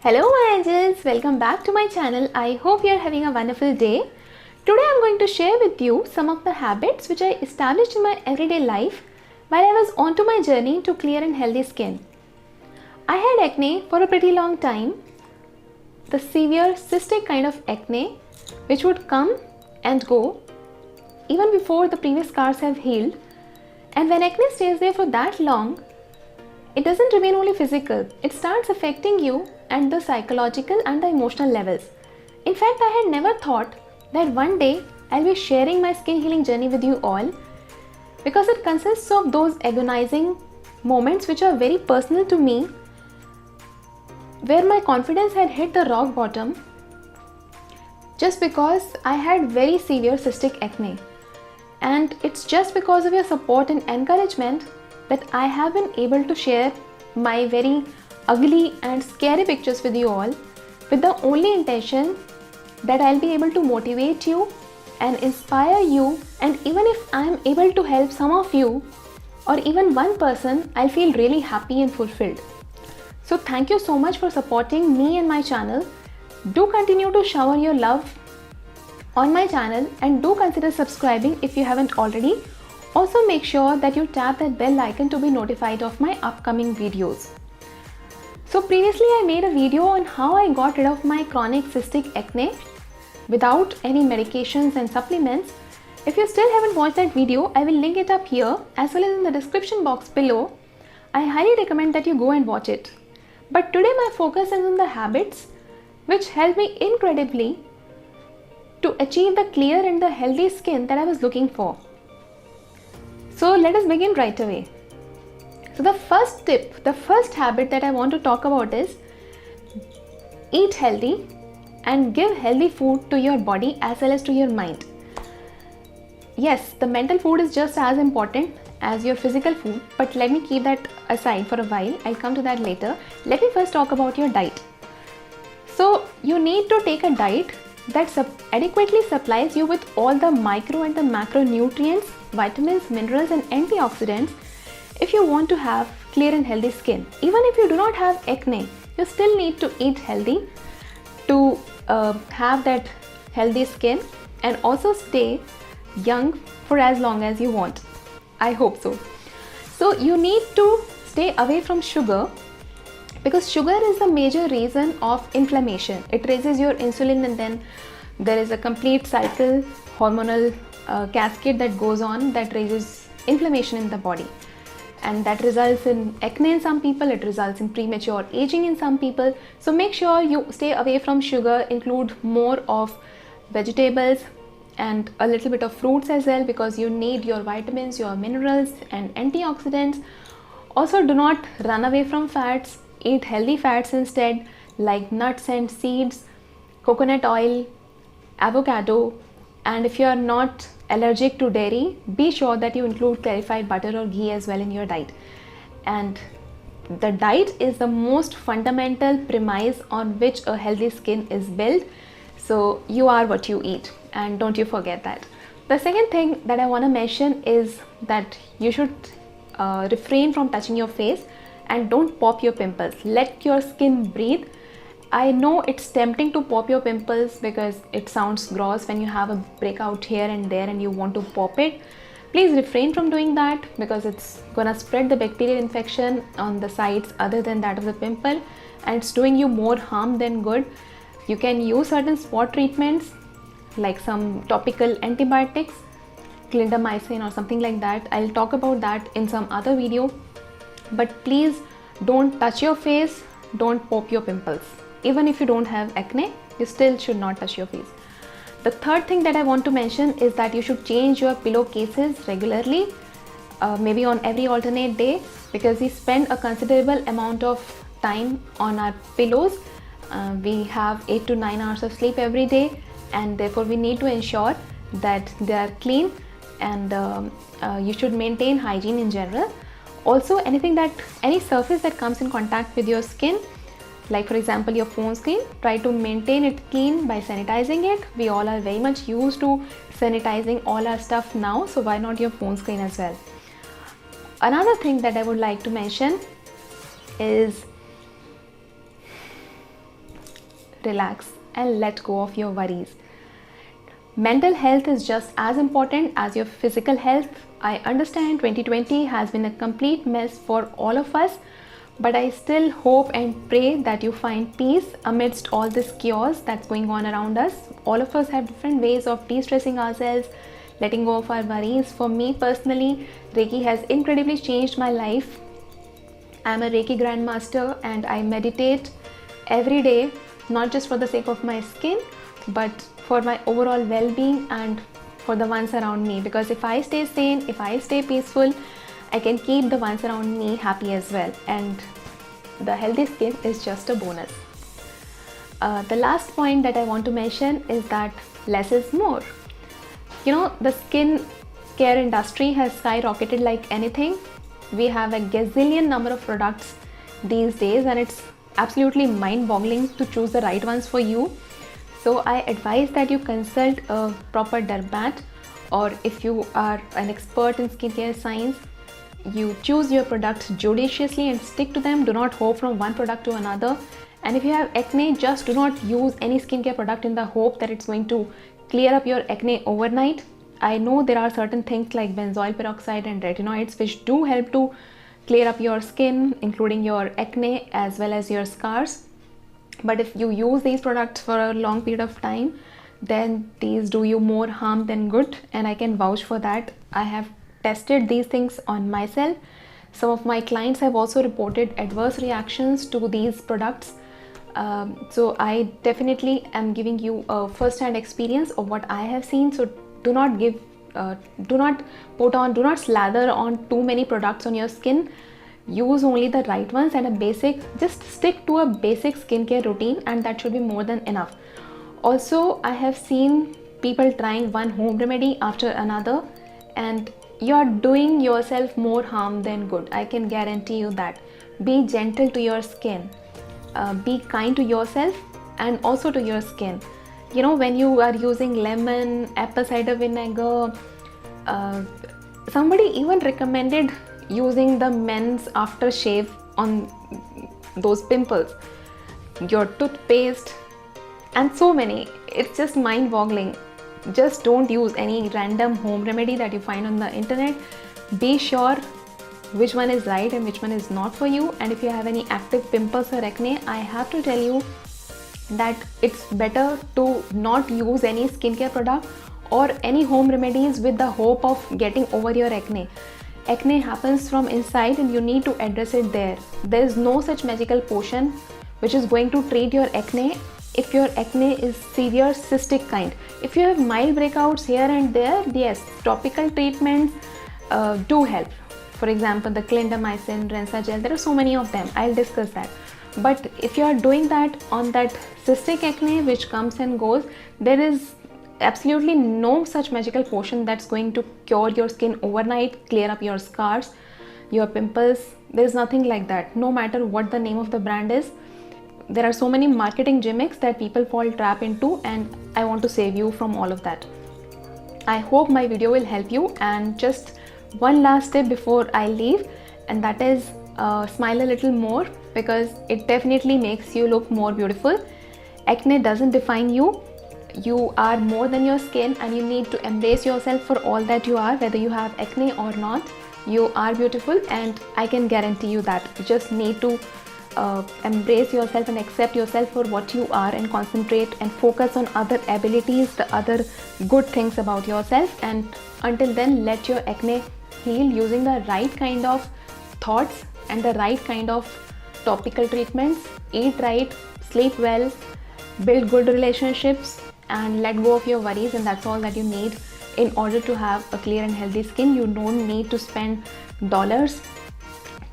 Hello my angels, welcome back to my channel. I hope you are having a wonderful day. Today I am going to share with you some of the habits which I established in my everyday life while I was onto my journey to clear and healthy skin. I had acne for a pretty long time, the severe cystic kind of acne which would come and go even before the previous scars have healed. And when acne stays there for that long, it doesn't remain only physical, it starts affecting you at the psychological and the emotional levels. In fact, I had never thought that one day I'll be sharing my skin healing journey with you all, because it consists of those agonizing moments which are very personal to me, where my confidence had hit the rock bottom just because I had very severe cystic acne. And it's just because of your support and encouragement that I have been able to share my very ugly and scary pictures with you all, with the only intention that I'll be able to motivate you and inspire you, and even if I'm able to help some of you or even one person, I'll feel really happy and fulfilled. So thank you so much for supporting me and my channel. Do continue to shower your love on my channel and do consider subscribing if you haven't already. Also make sure that you tap that bell icon to be notified of my upcoming videos. So previously I made a video on how I got rid of my chronic cystic acne without any medications and supplements. If you still haven't watched that video, I will link it up here as well as in the description box below. I highly recommend that you go and watch it. But today my focus is on the habits which help me incredibly to achieve the clear and the healthy skin that I was looking for. So let us begin right away. So the first tip, the first habit that I want to talk about is eat healthy and give healthy food to your body as well as to your mind. Yes, the mental food is just as important as your physical food, but let me keep that aside for a while. I'll come to that later. Let me first talk about your diet. So you need to take a diet that adequately supplies you with all the micro and the macronutrients, vitamins, minerals and antioxidants if you want to have clear and healthy skin. Even if you do not have acne, you still need to eat healthy to have that healthy skin and also stay young for as long as you want. I hope so. So you need to stay away from sugar, because sugar is the major reason of inflammation. It raises your insulin and then there is a complete cycle, hormonal cascade that goes on that raises inflammation in the body. And that results in acne in some people, it results in premature aging in some people. So make sure you stay away from sugar, include more of vegetables and a little bit of fruits as well, because you need your vitamins, your minerals and antioxidants. Also do not run away from fats. Eat healthy fats instead, like nuts and seeds, coconut oil, avocado, and if you are not allergic to dairy, be sure that you include clarified butter or ghee as well in your diet. And the diet is the most fundamental premise on which a healthy skin is built. So you are what you eat, and don't you forget that. The second thing that I want to mention is that you should refrain from touching your face and don't pop your pimples. Let your skin breathe. I know it's tempting to pop your pimples because it sounds gross when you have a breakout here and there and you want to pop it. Please refrain from doing that, because it's gonna spread the bacterial infection on the sides other than that of the pimple, and it's doing you more harm than good. You can use certain spot treatments like some topical antibiotics, clindamycin or something like that. I'll talk about that in some other video. But please don't touch your face, don't pop your pimples. Even if you don't have acne, you still should not touch your face. The third thing that I want to mention is that you should change your pillowcases regularly, maybe on every alternate day, because we spend a considerable amount of time on our pillows. We have 8 to 9 hours of sleep every day, and therefore we need to ensure that they are clean, and you should maintain hygiene in general. Also, any surface that comes in contact with your skin, like for example your phone screen, try to maintain it clean by sanitizing it. We all are very much used to sanitizing all our stuff now, so why not your phone screen as well. Another thing that I would like to mention is relax, and let go of your worries. Mental health is just as important as your physical health. I understand 2020 has been a complete mess for all of us, but I still hope and pray that you find peace amidst all this chaos that's going on around us. All of us have different ways of de-stressing ourselves, letting go of our worries. For me personally, Reiki has incredibly changed my life. I'm a Reiki grandmaster and I meditate every day, not just for the sake of my skin, but for my overall well-being and for the ones around me. Because if I stay sane, if I stay peaceful, I can keep the ones around me happy as well. And the healthy skin is just a bonus. The last point that I want to mention is that less is more. You know, the skin care industry has skyrocketed like anything. We have a gazillion number of products these days, and it's absolutely mind-boggling to choose the right ones for you. So I advise that you consult a proper dermat, or if you are an expert in skincare science, you choose your products judiciously and stick to them. Do not hope from one product to another. And if you have acne, just do not use any skincare product in the hope that it's going to clear up your acne overnight. I know there are certain things like benzoyl peroxide and retinoids which do help to clear up your skin, including your acne as well as your scars. But if you use these products for a long period of time, then these do you more harm than good, and I can vouch for that. I have tested these things on myself. Some of my clients have also reported adverse reactions to these products. So I definitely am giving you a first-hand experience of what I have seen. So do not slather on too many products on your skin. Use only the right ones and just stick to a basic skincare routine, and that should be more than enough. Also, I have seen people trying one home remedy after another, and you're doing yourself more harm than good. I can guarantee you that. Be gentle to your skin. Be kind to yourself and also to your skin. You know, when you are using lemon, apple cider vinegar, somebody even recommended using the men's aftershave on those pimples, your toothpaste, and so many. It's just mind-boggling. Just don't use any random home remedy that you find on the internet. Be sure which one is right and which one is not for you. And if you have any active pimples or acne, I have to tell you that it's better to not use any skincare product or any home remedies with the hope of getting over your acne. Acne happens from inside and you need to address it there. There is no such magical potion which is going to treat your acne if your acne is severe cystic kind. If you have mild breakouts here and there, yes, topical treatments do help. For example, the clindamycin, Rensa gel, there are so many of them. I'll discuss that. But if you are doing that on that cystic acne which comes and goes, there is absolutely no such magical potion that's going to cure your skin overnight, clear up your scars, your pimples. There's nothing like that, no matter what the name of the brand is. There are so many marketing gimmicks that people fall trap into, and I want to save you from all of that. I hope my video will help you. And just one last tip before I leave, and that is smile a little more, because it definitely makes you look more beautiful. Acne doesn't define you. You are more than your skin, and you need to embrace yourself for all that you are, whether you have acne or not. You are beautiful, and I can guarantee you that. You just need to embrace yourself and accept yourself for what you are, and concentrate and focus on other abilities, the other good things about yourself. And until then, let your acne heal using the right kind of thoughts and the right kind of topical treatments. Eat right, sleep well, build good relationships, and let go of your worries, and that's all that you need in order to have a clear and healthy skin. You don't need to spend dollars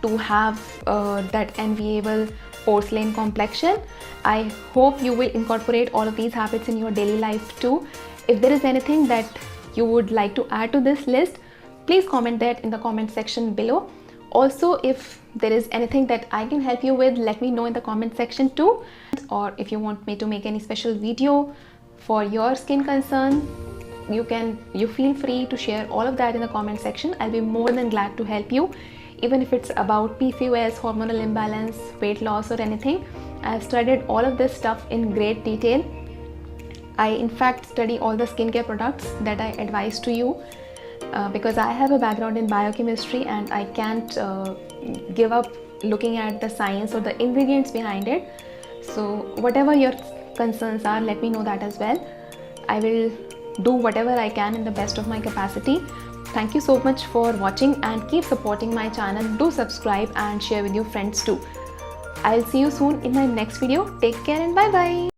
to have that enviable porcelain complexion. I hope you will incorporate all of these habits in your daily life too. If there is anything that you would like to add to this list, please comment that in the comment section below. Also, if there is anything that I can help you with, let me know in the comment section too. Or if you want me to make any special video for your skin concern, you feel free to share all of that in the comment section. I'll be more than glad to help you, even if it's about PCOS, hormonal imbalance, weight loss, or anything. I have studied all of this stuff in great detail. I in fact study all the skincare products that I advise to you because I have a background in biochemistry and I can't give up looking at the science or the ingredients behind it. So whatever your concerns are, let me know that as well. I will do whatever I can in the best of my capacity. Thank you so much for watching and keep supporting my channel. Do subscribe and share with your friends too. I'll see you soon in my next video. Take care and bye bye.